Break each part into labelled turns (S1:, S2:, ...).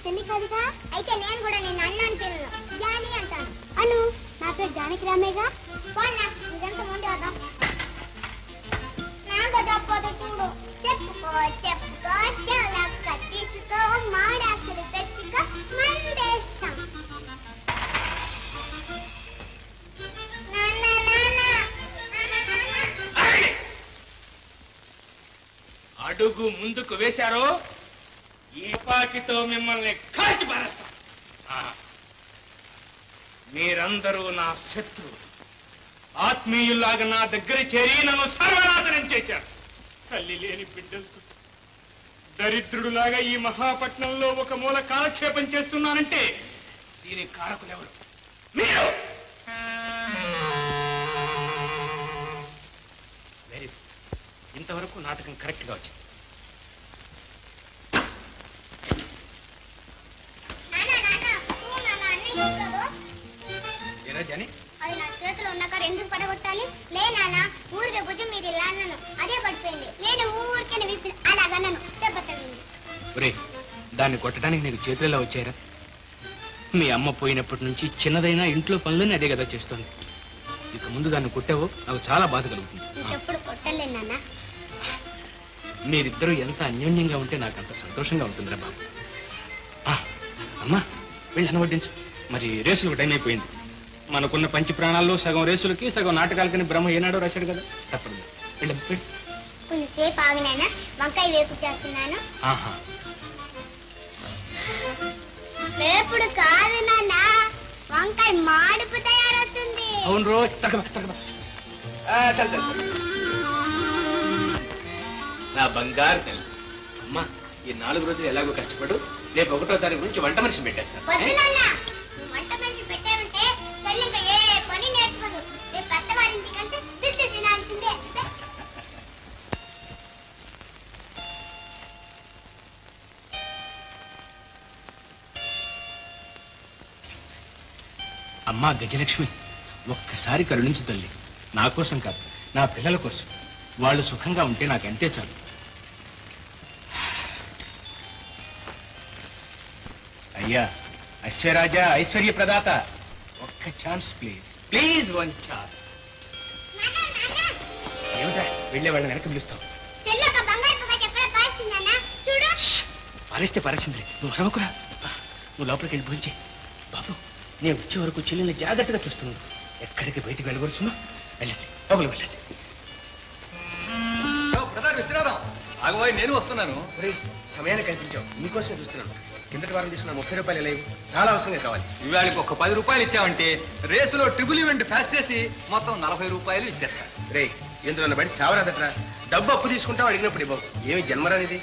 S1: చెల్లి కాదుగా. అయితే నేను కూడా నేను అన్నాను పిల్లలు జాని అంటాను. అను నా పేరు జానకి రామేగా. ఇదంతా ముందు వద్దాం. నాకు తప్పదు చూడు. చెప్పుకో చెప్పుకో చెలక్క తీసుకో మాడాకులు తెచ్చుకో మందేస్తాం.
S2: అడుగు ముందుకు వేశారో ఈ పాకితో మిమ్మల్ని కాల్చి పారేస్తాం. మీరందరూ నా శత్రువు. ఆత్మీయుల్లాగా నా దగ్గర చేరి నన్ను సర్వనాశనం చేశారు. తల్లి లేని బిడ్డలతో దరిద్రుడులాగా ఈ మహాపట్నంలో ఒక మూల కాలక్షేపం చేస్తున్నానంటే దీనికి కారకులెవరు? మీరు. Very good. ఇంతవరకు నాటకం కరెక్ట్ గా వచ్చింది.
S1: అది నా చేతిలో ఉన్న కారు ఎందుకు పడగొట్టాలి? లే నాన్న, ఊరికే భుజం మీద ఇలా అన్నాను, అదే పడిపోయింది. నేను ఊరికే విప్పి అలాగన్నాను, దెబ్బ తగిలింది.
S2: ఒరే, దాన్ని కొట్టడానికి నీకు చేతుల్లో వచ్చారా? మీ అమ్మ పోయినప్పటి నుంచి చిన్నదైనా ఇంట్లో పనులని అదే కదా చేస్తుంది. ఇక ముందు దాన్ని కొట్టావో నాకు చాలా బాధ కలుగుతుంది.
S1: ఇంకెప్పుడు కొట్టలే నాన్న.
S2: మీరిద్దరూ ఎంత అన్యోన్యంగా ఉంటే నాకు అంత సంతోషంగా ఉంటుందిరా బాబు. అమ్మా వెళ్ళి అనువడ్డించు. మరి రేసులకు టైం అయిపోయింది. మనకున్న పంచి ప్రాణాల్లో సగం రేసులకి సగం నాటకాలకని బ్రహ్మ ఏనాడో రాశాడు కదా. తప్పదు.
S1: కొంచెంసేపు ఆగినానా, వంకాయ వేపు చేస్తున్నాను. వేపుడు కాదు నాన్న, వంకాయ మాడుపు తయారవుతుంది.
S2: అవును రోజు నా బంగారు తల్లి. అమ్మా ఈ 4 రోజులు ఎలాగో కష్టపడు. రేపు 1వ తారీఖు నుంచి వంట మనిషి పెట్టేస్తాను.
S1: వంట మనిషి పెట్టామంటే తల్లి ఇంకా ఏ పని నేర్చుకోదు. రేపు పెద్దవారింటికంటే తిట్టి తినాల్సిందే.
S2: అమ్మా గజలక్ష్మి, ఒక్కసారి కరుణించు తల్లి. నా కోసం కాదు, నా పిల్లల కోసం. వాళ్ళు సుఖంగా ఉంటే నాకంతే చాలు. అయ్యా ఐశ్వర్యరాజా, ఐశ్వర్య ప్రదాత, ఒక్క ఛాన్స్ ప్లీజ్, ప్లీజ్ 1 ఛాన్స్. ఏమిటా వెళ్ళే వాళ్ళని వెనక్కి పిలుస్తావు? పారేస్తే పారేసిందిలే, నువ్వు అరవకురా. నువ్వు లోపలికి వెళ్ళి భోంచే. బాబు నేను వచ్చే వరకు చెల్లిని జాగ్రత్తగా చూస్తున్నాను. ఎక్కడికి బయటికి వెళ్ళకూడదు. వెళ్ళండి, లోపలికి వెళ్ళండి.
S3: ఆగబోయి నేను వస్తున్నాను.
S2: సమయాన్ని కనిపించావు, నీకోసమే చూస్తున్నాను. కిందటి వారం తీసుకున్న 30 రూపాయలు లేవు, చాలా అవసరంగా కావాలి.
S3: ఇవాళకి ఒక 10 రూపాయలు ఇచ్చావంటే రేసులో ట్రిపుల్ ఈవెంట్ ఫాస్ట్ చేసి మొత్తం 40 రూపాయలు ఇచ్చేస్తాను.
S2: రే ఎందులో బయట చావరాదట్రా. డబ్బు అప్పు తీసుకుంటావు, అడిగినప్పుడు ఇవ్వవు. ఏమి జన్మరానిది?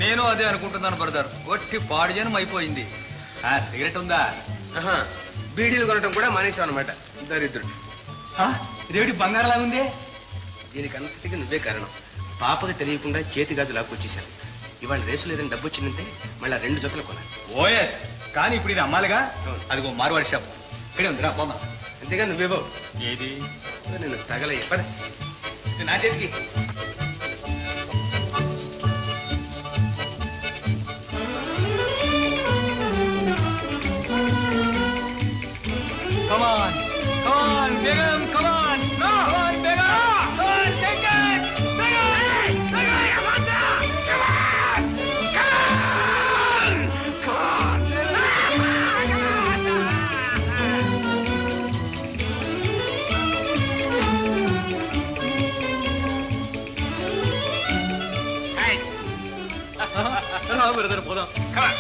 S3: నేను అదే అనుకుంటున్నాను బ్రదర్. ఒట్టి పాడుజనం అయిపోయింది. సిగరెట్ ఉందా?
S2: బీడీలు కొనటం కూడా మానేసావు అనమాట. దరిద్రుడు.
S3: ఇదేమిటి బంగారంలా ఉంది?
S2: దీనికి అంతటికి నువ్వే కారణం. పాపకి తెలియకుండా చేతి గాజు లాక్కొచ్చేశాను. ఇవాళ రేసు లేదని డబ్బు వచ్చిందంటే మళ్ళీ 2 జతలు కొనాలి.
S3: ఓఎస్, కానీ ఇప్పుడు ఇది అమ్మాలిగా. అదిగో మార్వాడి షాప్ ఇక్కడే ఉందిరా, పోదాం.
S2: అంతేగా నువ్వే బాబు.
S3: ఏది
S2: నేను తగల ఎప్పటి నా చేతికి.
S3: Come on, come on, Begum, come on, no, come on, Begum, come on, take it, Begum, Begum, Amanda, come on, come on, hey, brother, పోదాం, come on.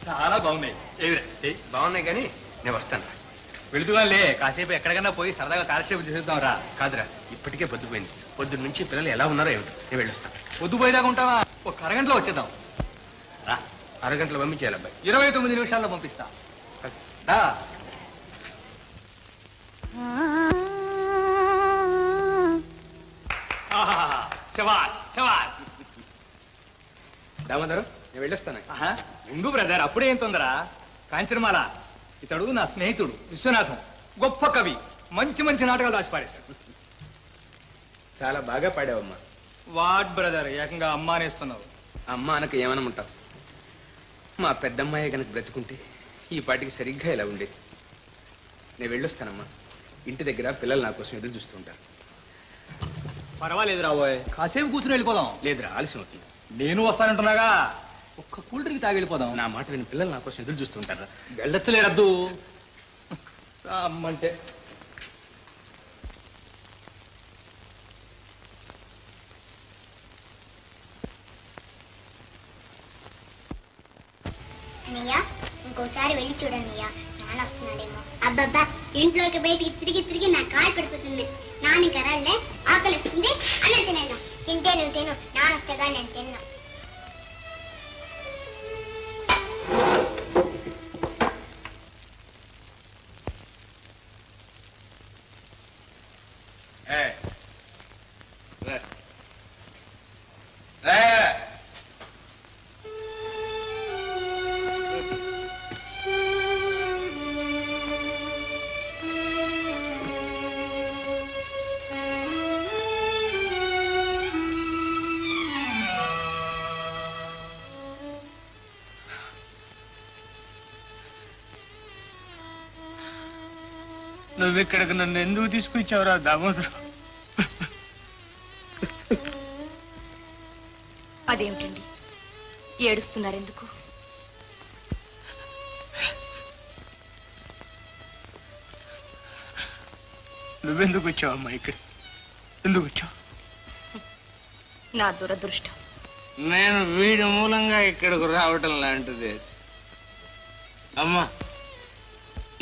S3: చాలా బాగున్నాయి.
S2: బాగున్నాయి కానీ నేను వస్తాను.
S3: వెళుతుగానే కాసేపు ఎక్కడికన్నా పోయి సరదాగా కాలక్షేపం చేసేద్దాం రా.
S2: కాదురా, ఇప్పటికే పొద్దుపోయింది. పొద్దున్న నుంచి పిల్లలు ఎలా ఉన్నారో ఏమిటో. నేను వెళ్ళొస్తాను.
S3: పొద్దుపోయేదాకా ఉంటావా? ఒక అరగంటలో వచ్చేద్దాం రా.
S2: అరగంటలో పంపించేయాలి అబ్బాయి.
S3: 29 నిమిషాల్లో పంపిస్తా. శవాస్ శవాస్.
S2: దామోదరం, నేను వెళ్ళొస్తాను.
S3: ఉండు బ్రదర్, అప్పుడేం తొందర. కాంచనమాల, ఇతడు నా స్నేహితుడు విశ్వనాథం, గొప్ప కవి, మంచి మంచి నాటకాలు రాసి పాడేశాడు.
S2: చాలా బాగా పాడావమ్మా.
S3: వాట్ బ్రదర్ ఏకంగా అమ్మ అనేస్తున్నావు?
S2: అమ్మ అనక ఏమనమంటావు? మా పెద్దమ్మాయి కనుక బ్రతుకుంటే ఈ పాటికి సరిగ్గా ఇలా ఉండేది. నేను వెళ్ళొస్తానమ్మా. ఇంటి దగ్గర పిల్లలు నా కోసం ఎదురు చూస్తూ ఉంటారు.
S3: పర్వాలేదు రాబోయ్, కాసేపు కూర్చుని వెళ్ళిపోదాం.
S2: లేదురా, ఆలస్యం అవుతుంది.
S3: నేను వస్తానంటున్నాగా, ఒక్క కూల్ డ్రింక్ తాగి వెళ్ళిపోదాం.
S2: నా మాట విని పిల్లలు నా కోసం ఎదురు చూస్తూ ఉంటారా?
S3: వెళ్ళొచ్చలేరద్దు అమ్మంటే.
S1: అన్నయ్య, ఇంకోసారి వెళ్ళి చూడన్నయ్య, నాన్న వస్తున్నాడేమో. అబ్బబ్బా, ఇంట్లోకి బయటికి తిరిగి తిరిగి నా కాలు పడిపోతుంది. నాన్న కరాలే, ఆకలి వస్తుంది, అన్న తినను. తింటే నువ్వు తిను, నాన్న వస్తేగా నేను తిన్నా.
S3: నువ్వెక్కడికి నన్ను ఎందుకు తీసుకొచ్చావురా దామోదరు?
S4: అదేమిటండి ఏడుస్తున్నారు ఎందుకు?
S3: నువ్వెందుకు వచ్చావు అమ్మా ఇక్కడ? ఎందుకు వచ్చావు?
S4: నా దురదృష్టం.
S5: నేను వీడి మూలంగా ఇక్కడికి రావటం లాంటిది. అమ్మా,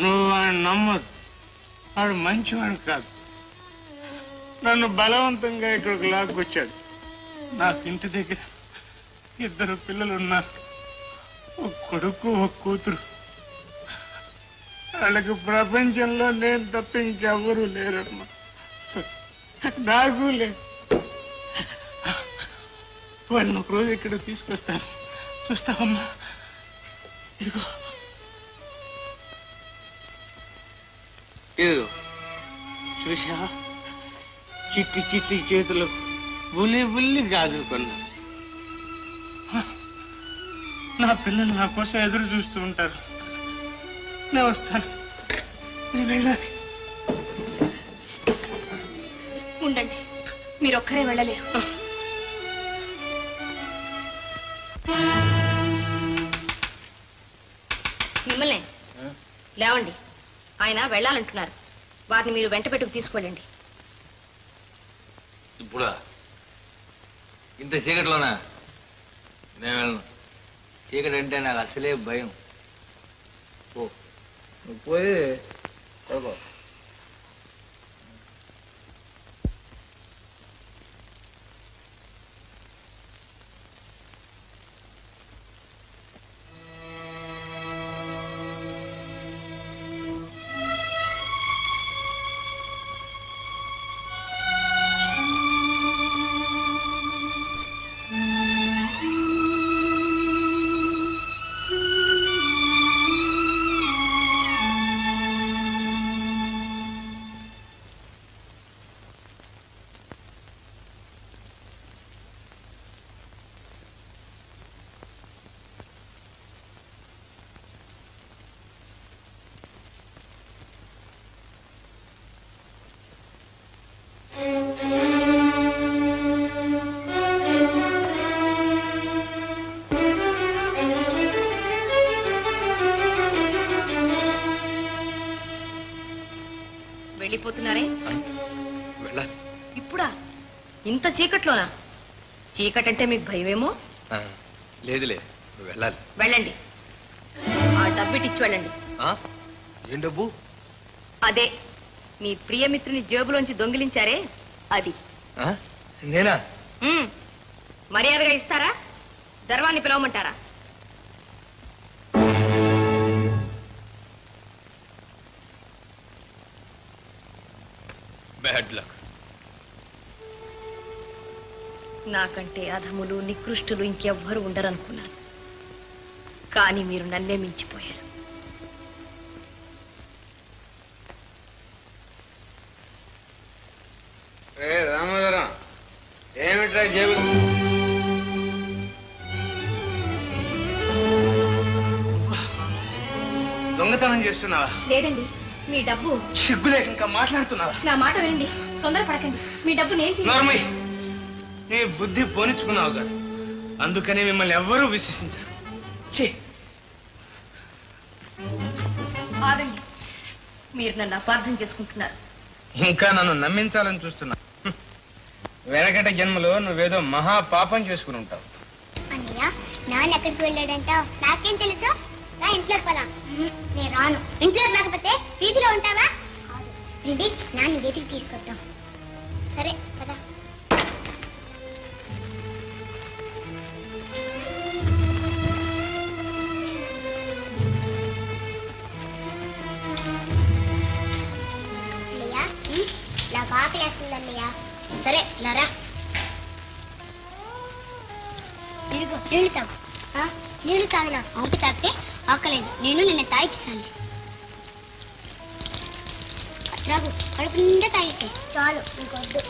S5: నువ్వు వాడిని నమ్మదు. వాడు మంచివాడు కాదు. నన్ను బలవంతంగా ఇక్కడికి లాక్కొచ్చాడు. నాకు ఇంటి దగ్గర 2 పిల్లలు ఉన్నారు, ఒక కొడుకు ఒక కూతురు. వాళ్ళకి ప్రపంచంలో నేను తప్ప ఇంకెవ్వరూ లేరమ్మా. నాకు లేదు. వాళ్ళని ఒకరోజు ఇక్కడ తీసుకొస్తాను, చూస్తావమ్మా? ఇదిగో ఇదిగో చూసా, చిట్టి చిట్టి చేతులు బుల్లి బుల్లి గాజుకున్నా. నా పిల్లలు నా కోసం ఎదురు చూస్తూ ఉంటారు. నేను వస్తాను, నేను వెళ్ళాలి.
S4: ఉండండి, మీరొక్కరే వెళ్ళలేరు. మిమ్మల్ని లేవండి, ఆయన వెళ్ళాలంటున్నారు. వారిని మీరు వెంట పెట్టుకు తీసుకెళ్ళండి.
S5: ఇప్పుడా? ఇంత చీకటిలోనా? నేను వెళ్ళను. చీకటి అంటే నాకు అసలే భయం. ఓ, నువ్వు పోయి చదువు.
S4: వెళ్ళిపోతున్నారే?
S2: వెళ్ళాలి.
S4: ఇప్పుడా? ఇంత చీకట్లోనా? చీకటంటే మీకు భయమేమో.
S2: లేదులే, వెళ్ళాలి.
S4: వెళ్ళండి, ఆ డబ్బిటిచ్చి వెళ్ళండి.
S2: ఏం డబ్బు?
S4: అదే మీ ప్రియమిత్రుని జేబులోంచి దొంగిలించారే అది.
S2: నేనా?
S4: మర్యాదగా ఇస్తారా, దర్వాన్ని పిలవమంటారా?
S2: Bad luck.
S4: నాకంటే అధములు నికృష్టులు ఇంకెవ్వరు ఉండరనుకున్నాను, కానీ మీరు నన్నే మించిపోయారు.
S5: రామోదరం, ఏమిటి
S2: ఏమిట్రా జేబు దొంగతనం చేస్తున్నావా?
S4: లేదండి, మీ డబ్బు.
S2: సిగ్గులేక ఇంకా మాట్లాడుతున్నావా?
S4: నా మాట వినండి, తొందరపడకండి. మీ డబ్బు నేను
S2: నోర్మయ్, నీ బుద్ధి పోనిచ్చుకున్నావు కాదు, అందుకనే మిమ్మల్ని ఎవ్వరూ విశ్వసించారు.
S4: ఆగండి, మీరు నన్ను అపార్థం చేసుకుంటున్నారు.
S2: ఇంకా నన్ను నమ్మించాలని చూస్తున్నా. వెనకటి జన్మలో నువ్వేదో మహా పాపం చేసుకుని ఉంటావు.
S1: అన్నయ్య, నాన్న ఎక్కడికి వెళ్ళాడంటావు? నాకేం తెలుసు? రా ఇంట్లోకి పదా. నేను రాను. ఇంట్లోకి రాకపోతే వీధిలో ఉంటావా? రండి, నాన్న వీధికి తీసుకొద్దాం. సరే పదా. నాకు ఆకలి వేస్తుంది అన్నయ్య. సరే లరా, నీళ్ళు తాగు. నీళ్ళు తాగినా ఆంపి తాగితే ఆకలేదు. నేను నిన్న తాగిచ్చాను. రాగు, కడుపు నిండా తాగితే చాలు, ఇంకొద్దు.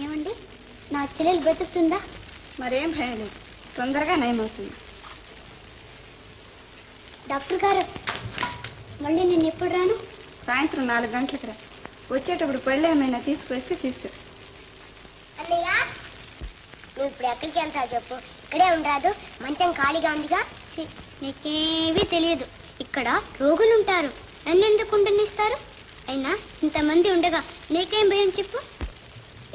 S1: ఏమండి, నా చెల్లెలు బ్రతుకుతుందా?
S4: మరేం భయం లేదు, తొందరగా నయమవుతుంది.
S1: డాక్టర్ గారు, మళ్ళీ నేను ఎప్పుడు రాను?
S4: సాయంత్రం 4 గంటలకు రా. వచ్చేటప్పుడు పళ్ళు ఏమైనా తీసుకొస్తే తీసుకురా.
S1: అన్నయ్య, నువ్వు ఇప్పుడు ఎక్కడికి వెళ్తావు చెప్పు? ఇక్కడే ఉండరాదు? మంచం ఖాళీగా ఉందిగా. నీకేమీ తెలియదు, ఇక్కడ రోగులు ఉంటారు. నన్ను ఎందుకు ఉండనిస్తారు? అయినా ఇంతమంది ఉండగా నీకేం భయం చెప్పు?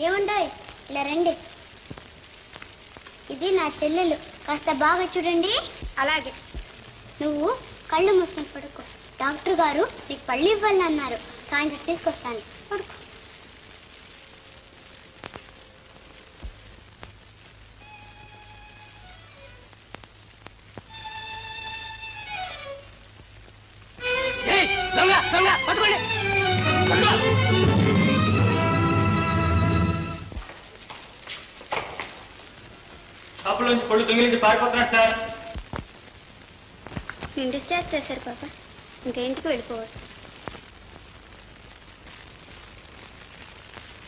S1: ఏముండవు, ఇలా రండి. ఇది నా చెల్లెలు, కాస్త బాగా చూడండి. అలాగే. నువ్వు కళ్ళు మూసుకొని పడుకో. డాక్టర్ గారు నీకు పళ్ళు ఇవ్వాలని అన్నారు. సాయంత్రం తీసుకొస్తాను, పడుకో.
S2: షాపులోంచి పళ్ళు దొంగిలించి పారిపోతున్నట్టు సార్.
S1: నేను డిశ్చార్జ్ చేశారు పాప, ఇంకా ఇంటికి వెళ్ళిపోవచ్చు.